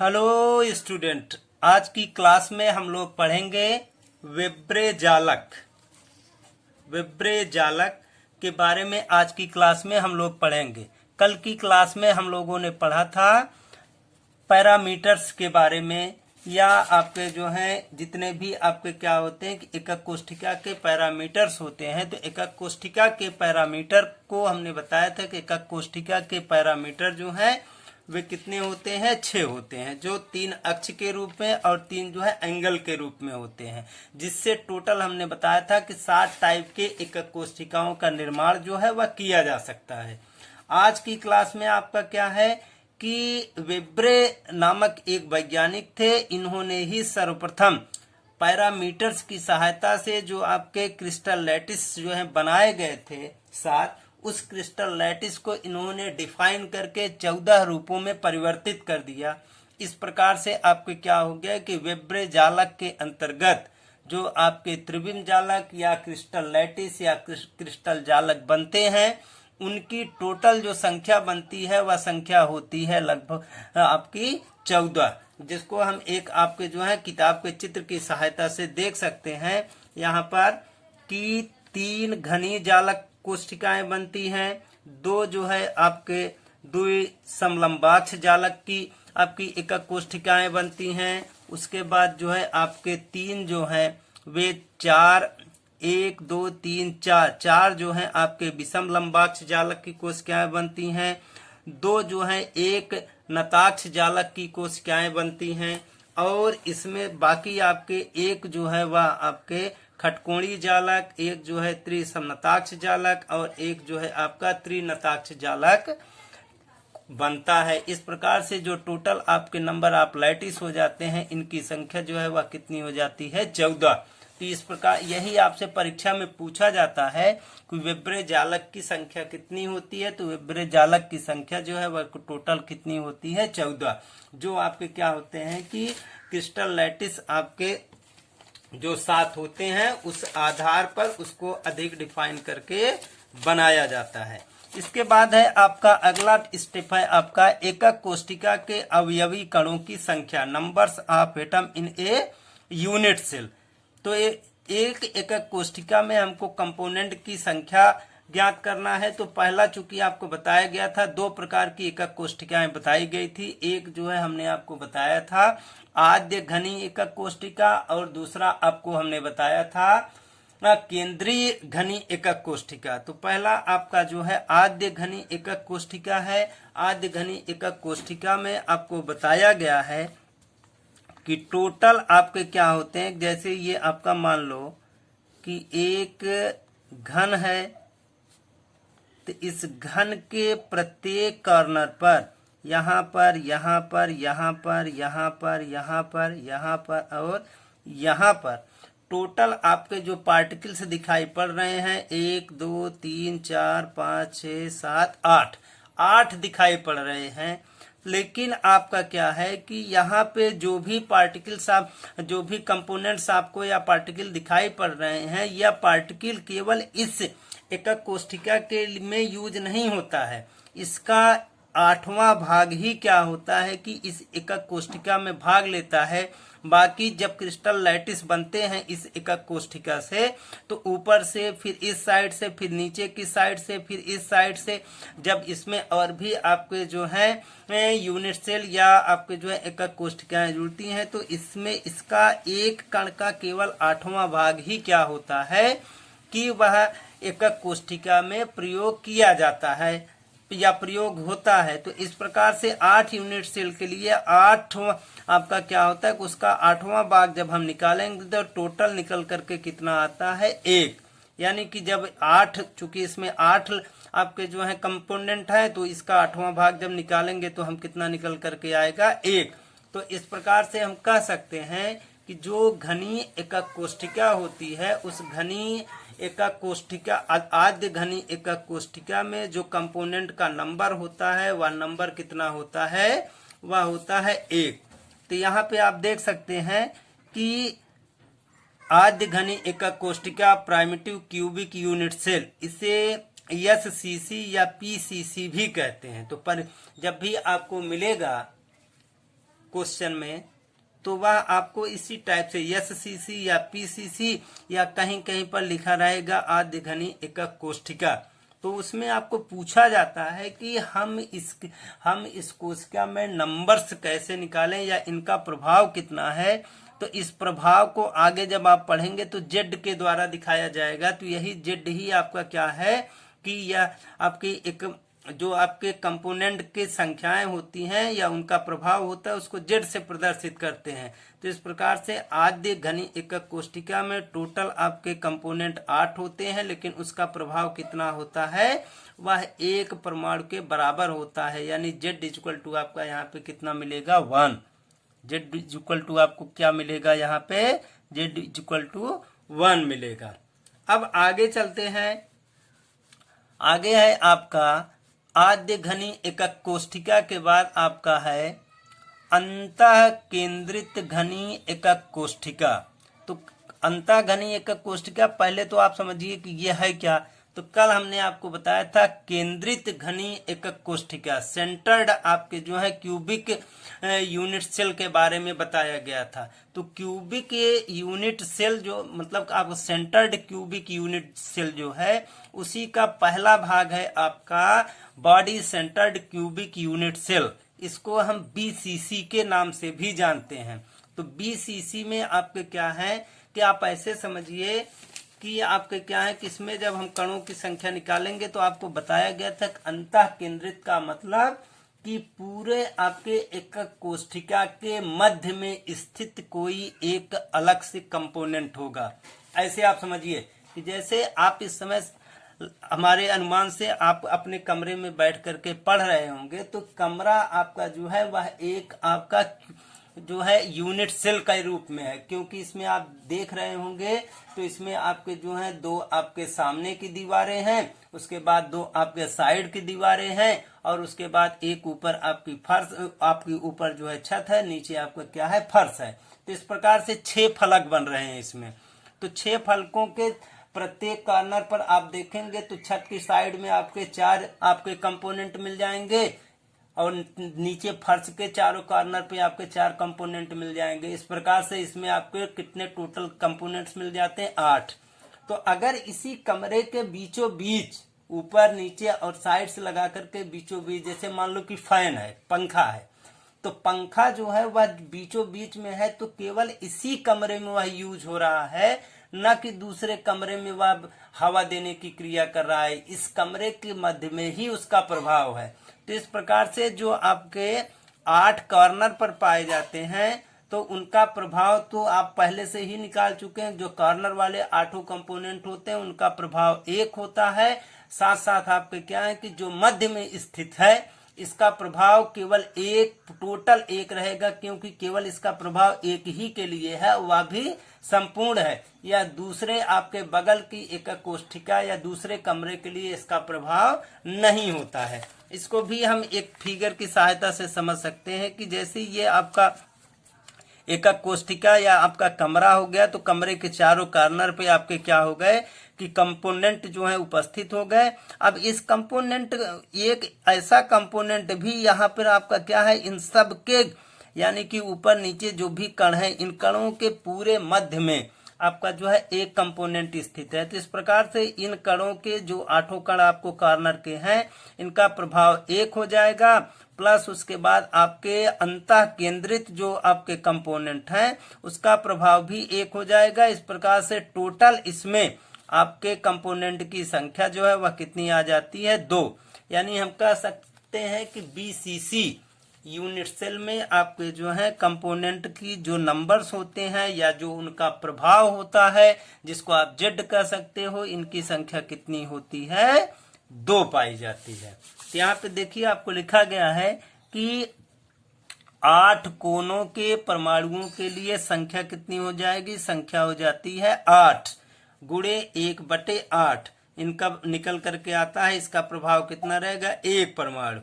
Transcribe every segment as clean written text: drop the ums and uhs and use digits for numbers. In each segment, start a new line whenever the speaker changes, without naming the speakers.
Hello student, आज की class में हम लोग पढ़ेंगे विब्रे जालक। विब्रे जालक के बारे में आज की क्लास में हम लोग पढ़ेंगे। कल की क्लास में हम लोगों ने पढ़ा था पैरामीटर्स के बारे में, या आपके जो हैं जितने भी आपके क्या होते हैं कि एकक कोष्ठिका के पैरामीटर्स होते हैं। तो एकक कोष्ठिका के पैरामीटर को हमने बताया था कि एकक कोष्ठिका के पैरामीटर जो हैं वे कितने होते हैं, 6 होते हैं, जो 3 अक्ष के रूप में और 3 जो है एंगल के रूप में होते हैं, जिससे टोटल हमने बताया था कि 7 टाइप के एकक कोष्ठिकाओं का निर्माण जो है वह किया जा सकता है। आज की क्लास में आपका क्या है कि विब्रे नामक एक वैज्ञानिक थे। इन्होंने ही सर्वप्रथम पैरामीटर्स की सहायता से जो आपके क्रिस्टल लैटिस जो है बनाए गए थे 7, उस क्रिस्टल लैटिस को इन्होंने डिफाइन करके 14 रूपों में परिवर्तित कर दिया। इस प्रकार से आपके क्या हो गया कि विब्रे जालक के अंतर्गत जो आपके त्रिविम जालक या क्रिस्टल लैटिस या क्रिस्टल जालक बनते हैं, उनकी टोटल जो संख्या बनती है वह संख्या होती है लगभग आपकी 14, जिसको हम एक आपके जो है किताब के चित्र की सहायता से देख सकते हैं यहाँ पर कि 3 घनी जालक कोष्ठिकाएं बनती हैं, 2 जो है आपके द्वि समलंबाक्ष जालक की आपकी एकक कोष्ठिकाएं बनती हैं। उसके बाद जो है आपके 3 जो है वे 4 1 2 3 4 जो है आपके विषम लंबाक्ष जालक की कोशिकाएं बनती हैं। 2 जो है एक नताक्ष जालक की कोशिकाएं बनती हैं, और इसमें बाकी आपके एक जो है वह आपके खटकोणी जालक, एक जो है त्रिसमनताक्ष जालक और एक जो है आपका त्रिनताक्ष जालक बनता है। इस प्रकार से जो टोटल आपके नंबर ऑफ लैटिस हो जाते हैं, इनकी संख्या जो है वह कितनी हो जाती है, 14। तो इस प्रकार यही आपसे परीक्षा में पूछा जाता है कि विब्रे जालक की संख्या कितनी होती है। तो विब्रे जालक की संख्या जो है वह टोटल कितनी होती है, 14। जो आपके क्या होते हैं कि क्रिस्टल लैटिस आपके जो 7 होते हैं, उस आधार पर उसको अधिक डिफाइन करके बनाया जाता है। इसके बाद है आपका अगला स्टेप है आपका एकक कोष्ठिका के अवयवी कणों की संख्या, numbers of atom in a unit cell. तो एक एकक कोष्ठिका में हमको कंपोनेंट की संख्या ज्ञात करना है। तो पहला चूंकि आपको बताया गया था, 2 प्रकार की एकक कोष्ठिकाएं बताई गई थी। एक जो है हमने आपको बताया था आद्य घनी एकक कोष्ठिका, और दूसरा आपको हमने बताया था केंद्रीय घनी एकक कोष्ठिका। तो पहला आपका जो है आद्य घनी एकक कोष्ठिका है। आद्य घनी एकक कोष्ठिका में आपको बताया गया है कि टोटल आपके क्या होते हैं, जैसे ये आपका मान लो कि एक घन है, तो इस घन के प्रत्येक कॉर्नर पर यहाँ पर, यहाँ पर, यहाँ पर, यहाँ पर, यहाँ पर, यहाँ पर और यहाँ पर टोटल आपके जो पार्टिकल्स दिखाई पड़ रहे हैं 1 2 3 4 5 6 7 8 दिखाई पड़ रहे हैं। लेकिन आपका क्या है कि यहाँ पे जो भी पार्टिकल्स आप जो भी कंपोनेंट्स आपको या पार्टिकल दिखाई पड़ रहे हैं, यह पार्टिकल केवल इस एकक कोष्ठिका के में यूज नहीं होता है। इसका 8वां भाग ही क्या होता है कि इस एकक कोष्ठिका में भाग लेता है। बाकी जब क्रिस्टल लैटिस बनते हैं इस एकक कोष्ठिका से, तो ऊपर से, फिर इस साइड से, फिर नीचे की साइड से, फिर इस साइड से, जब इसमें और भी आपके जो है यूनिट सेल या आपके जो है एकक कोष्ठिकाएं जुड़ती हैं, तो इसमें इसका एक कण का केवल 8वां भाग ही क्या होता है कि वह एकक कोष्ठिका में प्रयोग किया जाता है या प्रयोग होता है। तो इस प्रकार से 8 यूनिट सेल के लिए 8 आपका क्या होता है, उसका 8वां भाग जब हम निकालेंगे तो टोटल निकल करके कितना आता है, 1। यानी कि जब 8, चूंकि इसमें 8 आपके जो है कंपोनेंट है, तो इसका 8वां भाग जब निकालेंगे तो हम कितना निकल करके आएगा, 1। तो इस प्रकार से हम कह सकते हैं कि जो घनी एकक कोष्ठिका होती है, उस घनी एकक कोष्ठिका आद्य घनी एकक कोष्ठिका में जो कंपोनेंट का नंबर होता है वह नंबर कितना होता है, वह होता है 1। तो यहाँ पे आप देख सकते हैं कि आद्य घनी एकक कोष्ठिका प्राइमिटिव क्यूबिक यूनिट सेल, इसे SCC या PCC भी कहते हैं। तो पर जब भी आपको मिलेगा क्वेश्चन में, तो वह आपको इसी टाइप से एससीसी या पीसीसी या कहीं कहीं पर लिखा रहेगा आद्य घनी एकक कोष्ठिका। तो उसमें आपको पूछा जाता है कि हम इस कोशिका में नंबर्स कैसे निकालें या इनका प्रभाव कितना है। तो इस प्रभाव को आगे जब आप पढ़ेंगे तो जेड के द्वारा दिखाया जाएगा। तो यही जेड ही आपका क्या है कि यह आपकी एक जो आपके कंपोनेंट की संख्याएं होती हैं या उनका प्रभाव होता है उसको जेड से प्रदर्शित करते हैं। तो इस प्रकार से आद्य घनी एकक कोष्ठिका में टोटल आपके कंपोनेंट 8 होते हैं, लेकिन उसका प्रभाव कितना होता है, वह 1 परमाणु के बराबर होता है। यानी जेड इक्वल टू आपका यहाँ पे कितना मिलेगा, 1। जेड इक्वल टू आपको क्या मिलेगा यहाँ पे, जेड इक्वल टू 1 मिलेगा। अब आगे चलते हैं। आगे है आपका आद्य घनी एकक कोष्ठिका के बाद आपका है अंतः केंद्रित घनी एकक कोष्ठिका। तो अंतः घनी एकक कोष्ठिका पहले तो आप समझिए कि यह है क्या। तो कल हमने आपको बताया था केंद्रित घनी एकक कोष्ठिका, सेंटर्ड आपके जो है क्यूबिक यूनिट सेल के बारे में बताया गया था। तो क्यूबिक यूनिट सेल जो मतलब आप सेंटर्ड क्यूबिक यूनिट सेल जो है उसी का पहला भाग है आपका body centred cubic unit cell. इसको हम बीसीसी के नाम से भी जानते हैं। तो बीसीसी में आपके क्या है कि आप ऐसे समझिए कि आपके क्या है कि इसमें जब हम कणों की संख्या निकालेंगे तो आपको बताया गया था अंतः केंद्रित का मतलब कि पूरे आपके एकक कोष्ठिका के मध्य में स्थित कोई एक अलग से कंपोनेंट होगा। ऐसे आप समझिए कि जैसे आप इस समय हमारे अनुमान से आप अपने कमरे में बैठ करके पढ़ रहे होंगे, तो कमरा आपका जो है वह एक आपका जो है यूनिट सेल के रूप में है, क्योंकि इसमें आप देख रहे होंगे तो इसमें आपके जो है 2 आपके सामने की दीवारें हैं, उसके बाद 2 आपके साइड की दीवारें हैं और उसके बाद एक ऊपर आपकी फर्श, आपकी ऊपर जो है छत है, नीचे आपका क्या है फर्श है। तो इस प्रकार से 6 फलक बन रहे हैं इसमें। तो 6 फलकों के प्रत्येक कॉर्नर पर आप देखेंगे तो छत की साइड में आपके 4 आपके कंपोनेंट मिल जाएंगे और नीचे फर्श के चारों कॉर्नर पे आपके 4 कंपोनेंट मिल जाएंगे। इस प्रकार से इसमें आपके कितने टोटल कंपोनेंट्स मिल जाते हैं, 8। तो अगर इसी कमरे के बीचों बीच ऊपर नीचे और साइड से लगा करके बीचों बीच, जैसे मान लो कि फैन है, पंखा है, तो पंखा जो है वह बीचों बीच में है तो केवल इसी कमरे में वह यूज हो रहा है, न कि दूसरे कमरे में वह हवा देने की क्रिया कर रहा है। इस कमरे के मध्य में ही उसका प्रभाव है। तो इस प्रकार से जो आपके 8 कॉर्नर पर पाए जाते हैं तो उनका प्रभाव तो आप पहले से ही निकाल चुके हैं। जो कॉर्नर वाले 8 कंपोनेंट होते हैं उनका प्रभाव 1 होता है। साथ साथ आपके क्या है कि जो मध्य में स्थित है इसका प्रभाव केवल टोटल 1 रहेगा, क्योंकि केवल इसका प्रभाव 1 ही के लिए है, वह भी संपूर्ण है। या दूसरे आपके बगल की एकक कोष्ठिका या दूसरे कमरे के लिए इसका प्रभाव नहीं होता है। इसको भी हम एक फिगर की सहायता से समझ सकते हैं कि जैसे ये आपका एकक कोष्ठिका या आपका कमरा हो गया, तो कमरे के चारों कॉर्नर पे आपके क्या हो गए कि कंपोनेंट जो है उपस्थित हो गए। अब इस कंपोनेंट, एक ऐसा कंपोनेंट भी यहाँ पर आपका क्या है, इन सब के यानी कि ऊपर नीचे जो भी कण है, इन कणों के पूरे मध्य में आपका जो है एक कंपोनेंट स्थित है। तो इस प्रकार से इन कणों के जो 8 कण आपको कॉर्नर के हैं इनका प्रभाव 1 हो जाएगा, प्लस उसके बाद आपके अंतः केंद्रित जो आपके कंपोनेंट हैं उसका प्रभाव भी 1 हो जाएगा। इस प्रकार से टोटल इसमें आपके कंपोनेंट की संख्या जो है वह कितनी आ जाती है, 2। यानी हम कह सकते हैं कि बीसीसी यूनिट सेल में आपके जो है कंपोनेंट की जो नंबर्स होते हैं या जो उनका प्रभाव होता है, जिसको आप जेड कह सकते हो, इनकी संख्या कितनी होती है, 2 पाई जाती है। तो यहाँ पे देखिए आपको लिखा गया है कि 8 कोनों के परमाणुओं के लिए संख्या कितनी हो जाएगी, संख्या हो जाती है 8 गुणे 1/8। इनका निकल करके आता है, इसका प्रभाव कितना रहेगा, 1 परमाणु।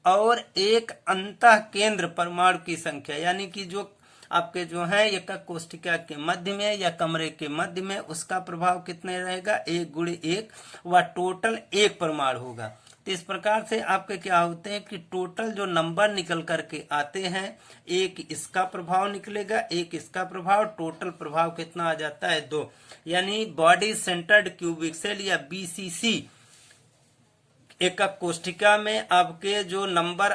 और एक अंतः केंद्र परमाणु की संख्या यानी कि जो आपके जो है एकक कोष्ठिका के मध्य में या कमरे के मध्य में, उसका प्रभाव कितने रहेगा, 1 गुणे 1, वह टोटल 1 परमाणु होगा। तो इस प्रकार से आपके क्या होते हैं कि टोटल जो नंबर निकल करके आते हैं, एक इसका प्रभाव निकलेगा, एक इसका प्रभाव, टोटल प्रभाव कितना आ जाता है 2। यानी बॉडी सेंटर्ड क्यूबिक सेल या BCC एकक कोष्ठिका में आपके जो नंबर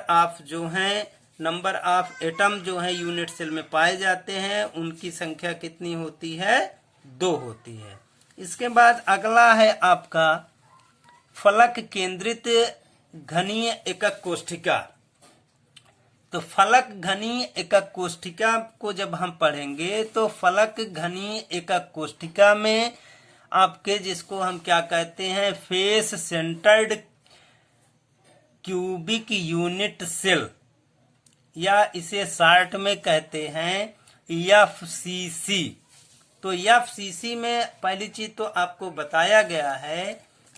ऑफ एटम जो है यूनिट सेल में पाए जाते हैं, उनकी संख्या कितनी होती है? 2 होती है। इसके बाद अगला है आपका फलक केंद्रित घनीय एकक कोष्ठिका। तो फलक घनीय एकक कोष्ठिका को जब हम पढ़ेंगे तो फलक घनीय एकक कोष्ठिका में आपके जिसको हम क्या कहते हैं, face centred cubic unit cell या इसे शॉर्ट में कहते हैं FCC। तो FCC में पहली चीज तो आपको बताया गया है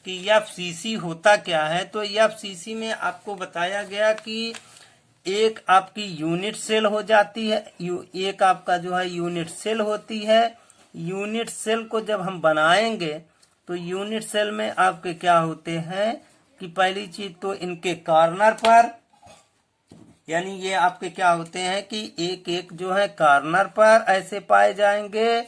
कि FCC होता क्या है। तो FCC में आपको बताया गया कि एक आपकी यूनिट सेल हो जाती है, एक आपका जो है यूनिट सेल होती है। यूनिट सेल को जब हम बनाएंगे तो यूनिट सेल में आपके क्या होते हैं कि पहली चीज तो इनके कॉर्नर पर, यानी ये आपके क्या होते हैं कि एक एक जो है कॉर्नर पर ऐसे पाए जाएंगे।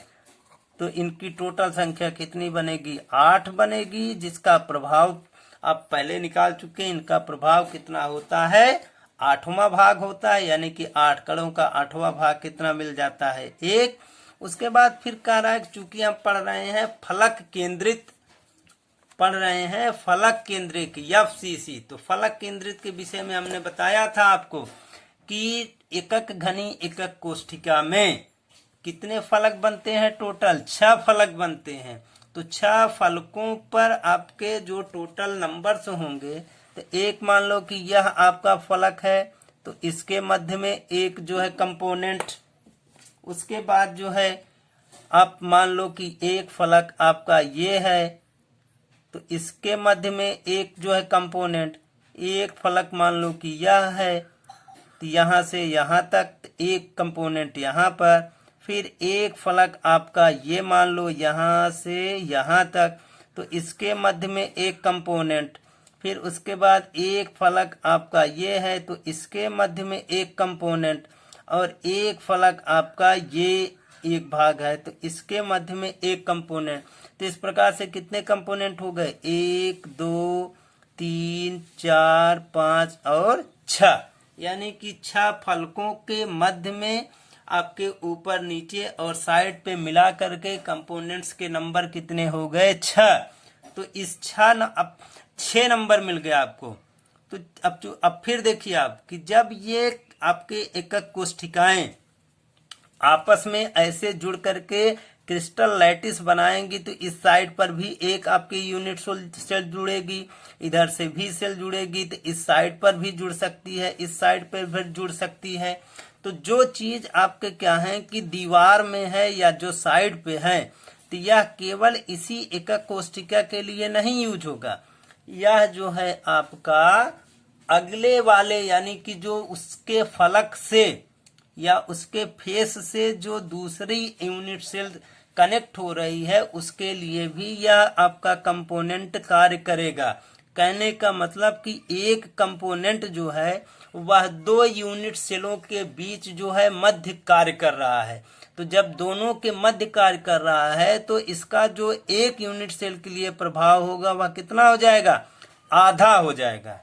तो इनकी टोटल संख्या कितनी बनेगी? 8 बनेगी, जिसका प्रभाव आप पहले निकाल चुके हैं। इनका प्रभाव कितना होता है? 8वां भाग होता है, यानी कि 8 कणों का 8वां भाग कितना मिल जाता है? 1। उसके बाद फिर कह रहा है चूंकि हम पढ़ रहे हैं फलक केंद्रित FCC, तो फलक केंद्रित के विषय में हमने बताया था आपको कि एकक घनी एकक कोष्ठिका में कितने फलक बनते हैं? टोटल 6 फलक बनते हैं। तो 6 फलकों पर आपके जो टोटल नंबर्स होंगे, तो एक मान लो कि यह आपका फलक है, तो इसके मध्य में एक जो है कंपोनेंट, उसके बाद जो है आप मान लो कि एक फलक आपका ये है, तो इसके मध्य में एक जो है कंपोनेंट, एक फलक मान लो कि यह है, तो यहाँ से यहाँ तक एक कंपोनेंट यहाँ पर, फिर एक फलक आपका ये मान लो यहाँ से यहाँ तक, तो इसके मध्य में एक कंपोनेंट, फिर उसके बाद एक फलक आपका ये है, तो इसके मध्य में एक कंपोनेंट, और एक फलक आपका ये एक भाग है, तो इसके मध्य में एक कंपोनेंट। तो इस प्रकार से कितने कंपोनेंट हो गए? 1 2 3 4 5 और 6, यानी कि 6 फलकों के मध्य में आपके ऊपर नीचे और साइड पे मिला करके कंपोनेंट्स के नंबर कितने हो गए? 6। तो इस 6 नंबर मिल गए आपको। तो अब फिर देखिए आप कि जब ये आपके एकक कोष्ठिकाएं आपस में ऐसे जुड़ करके क्रिस्टल लैटिस बनाएंगी, तो इस साइड पर भी एक आपकी यूनिट सेल जुड़ेगी, इधर से भी सेल जुड़ेगी, तो इस साइड पर भी जुड़ सकती है, इस साइड पर भी जुड़ सकती है। तो जो चीज आपके क्या है कि दीवार में है या जो साइड पे है, तो यह केवल इसी एकक कोष्ठिका के लिए नहीं यूज होगा, यह जो है आपका अगले वाले यानी कि जो उसके फलक से या उसके फेस से जो दूसरी यूनिट सेल कनेक्ट हो रही है, उसके लिए भी यह आपका कंपोनेंट कार्य करेगा। कहने का मतलब कि एक कंपोनेंट जो है वह 2 यूनिट सेलों के बीच जो है मध्य कार्य कर रहा है। तो जब दोनों के मध्य कार्य कर रहा है, तो इसका जो एक यूनिट सेल के लिए प्रभाव होगा वह कितना हो जाएगा? आधा हो जाएगा।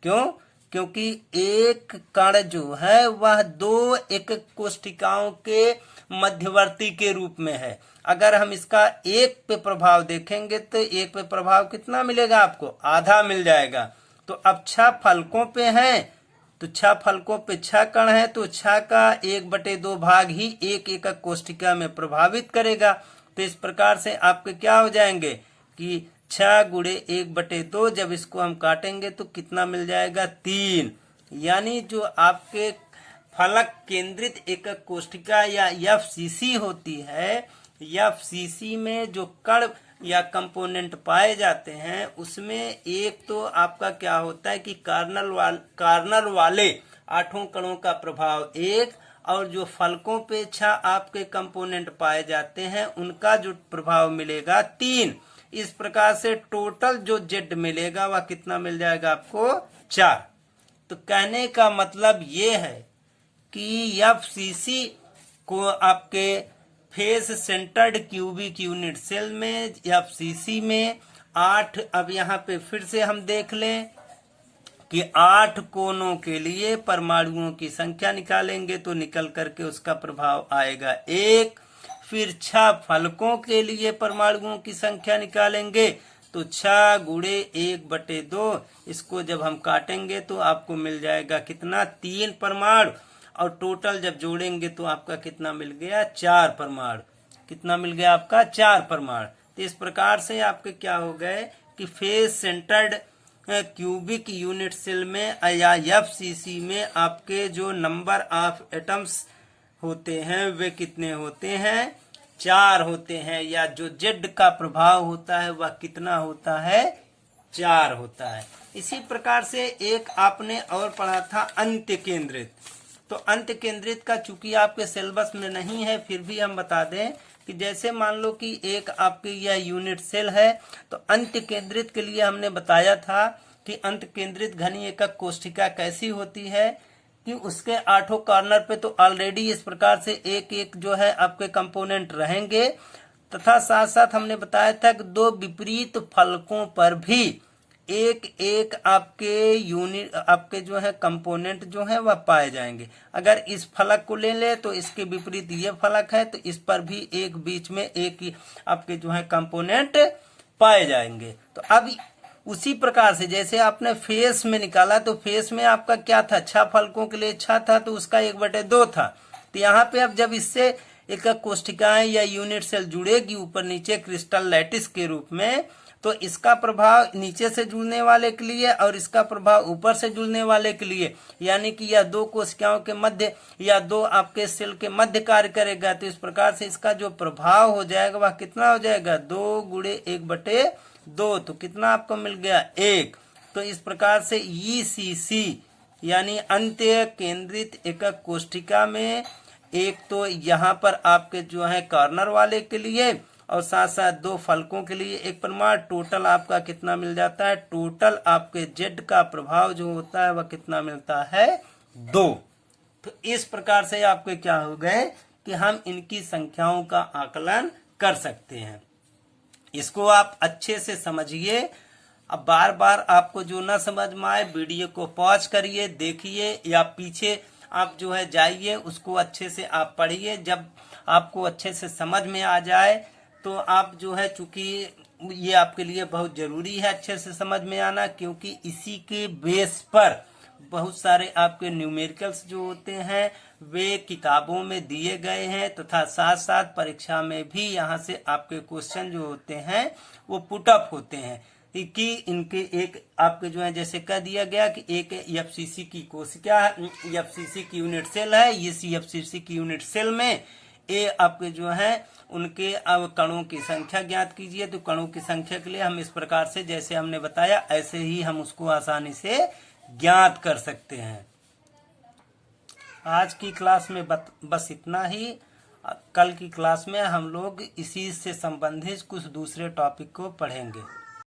क्यों? क्योंकि एक कण जो है वह 2 एकक कोष्ठिकाओं के मध्यवर्ती के रूप में है। अगर हम इसका एक पे प्रभाव देखेंगे तो एक पे प्रभाव कितना मिलेगा आपको? आधा मिल जाएगा। तो अब 6 फलकों पे हैं, तो 6 फलकों पे 6 कण है, तो 6 का 1/2 भाग ही एक एकक कोष्ठिका में प्रभावित करेगा। तो इस प्रकार से आपके क्या हो जाएंगे कि 6 गुणे 1/2, जब इसको हम काटेंगे तो कितना मिल जाएगा? 3। यानी जो आपके फलक केंद्रित एकक कोष्ठिका या FCC होती है, FCC में जो कण या कंपोनेंट पाए जाते हैं, उसमें एक तो आपका क्या होता है कि कार्नर वाले 8 कणों का प्रभाव 1, और जो फलकों पे 6 आपके कंपोनेंट पाए जाते हैं उनका जो प्रभाव मिलेगा 3। इस प्रकार से टोटल जो जेड मिलेगा वह कितना मिल जाएगा आपको 4। तो कहने का मतलब ये है कि एफसीसी को आपके face centred cubic unit cell में एफसीसी में 8, अब यहाँ पे फिर से हम देख लें कि 8 कोनों के लिए परमाणुओं की संख्या निकालेंगे तो निकल करके उसका प्रभाव आएगा 1। फिर 6 फलकों के लिए परमाणुओं की संख्या निकालेंगे तो 6 गुणे 1/2, इसको जब हम काटेंगे तो आपको मिल जाएगा कितना 3 परमाणु, और टोटल जब जोड़ेंगे तो आपका कितना मिल गया 4 परमाणु। कितना मिल गया आपका 4 परमाणु। तो इस प्रकार से आपके क्या हो गए कि face centred cubic unit cell में या एफसीसी में आपके जो नंबर ऑफ एटम्स होते हैं वे कितने होते हैं 4 होते हैं, या जो जेड का प्रभाव होता है वह कितना होता है 4 होता है। इसी प्रकार से एक आपने और पढ़ा था अंत्य केंद्रित। तो अंत्य केंद्रित का चूंकि आपके सिलेबस में नहीं है फिर भी हम बता दें कि जैसे मान लो कि एक आपकी यह यूनिट सेल है, तो अंत्य केंद्रित के लिए हमने बताया था कि अंत्य केंद्रित घनी एकक कोशिका कैसी होती है कि उसके 8 कॉर्नर पे तो ऑलरेडी इस प्रकार से एक एक जो है आपके कंपोनेंट रहेंगे, तथा साथ साथ हमने बताया था कि 2 विपरीत फलकों पर भी एक एक आपके यूनिट आपके जो है कंपोनेंट जो है वह पाए जाएंगे। अगर इस फलक को ले ले तो इसके विपरीत ये फलक है, तो इस पर भी एक बीच में एक ही आपके जो है कंपोनेंट पाए जाएंगे। तो अब उसी प्रकार से जैसे आपने फेस में निकाला तो फेस में आपका क्या था 6 फलकों के लिए 6 था तो उसका 1/2 था। तो यहाँ पे अब जब इससे एक कोशिकाएं या यूनिट सेल जुड़ेगी ऊपर नीचे क्रिस्टल लैटिस के रूप में, तो इसका प्रभाव नीचे से जुड़ने वाले के लिए और इसका प्रभाव ऊपर से जुड़ने वाले के लिए, यानी कि यह 2 कोशिकाओं के मध्य या 2 आपके सेल के मध्य कार्य करेगा। तो इस प्रकार से इसका जो प्रभाव हो जाएगा वह कितना हो जाएगा 2 गुणे 1/2, तो कितना आपको मिल गया 1। तो इस प्रकार से ईसीसी यानी अंत्य केंद्रित एकक कोशिका में एक तो यहाँ पर आपके जो है कॉर्नर वाले के लिए और साथ साथ 2 फलकों के लिए एक परमाणु, टोटल आपका कितना मिल जाता है, टोटल आपके जेड का प्रभाव जो होता है वह कितना मिलता है 2। तो इस प्रकार से आपके क्या हो गए कि हम इनकी संख्याओं का आकलन कर सकते हैं। इसको आप अच्छे से समझिए। अब बार बार आपको जो ना समझ में आए वीडियो को पॉज करिए, देखिए या पीछे आप जो है जाइए, उसको अच्छे से आप पढ़िए। जब आपको अच्छे से समझ में आ जाए तो आप जो है चूंकि ये आपके लिए बहुत जरूरी है अच्छे से समझ में आना, क्योंकि इसी के बेस पर बहुत सारे आपके न्यूमेरिकल्स जो होते हैं वे किताबों में दिए गए हैं, तथा साथ साथ परीक्षा में भी यहाँ से आपके क्वेश्चन जो होते हैं वो पुटअप होते हैं कि इनके एक आपके जो है जैसे कह दिया गया कि एक एफसीसी की कोशिका एफसीसी की यूनिट सेल है, इस एफसीसी की यूनिट सेल में ए आपके जो है उनके अब कणों की संख्या ज्ञात कीजिए। तो कणों की संख्या के लिए हम इस प्रकार से जैसे हमने बताया ऐसे ही हम उसको आसानी से ज्ञात कर सकते हैं। आज की क्लास में बस इतना ही। कल की क्लास में हम लोग इसी से संबंधित कुछ दूसरे टॉपिक को पढ़ेंगे।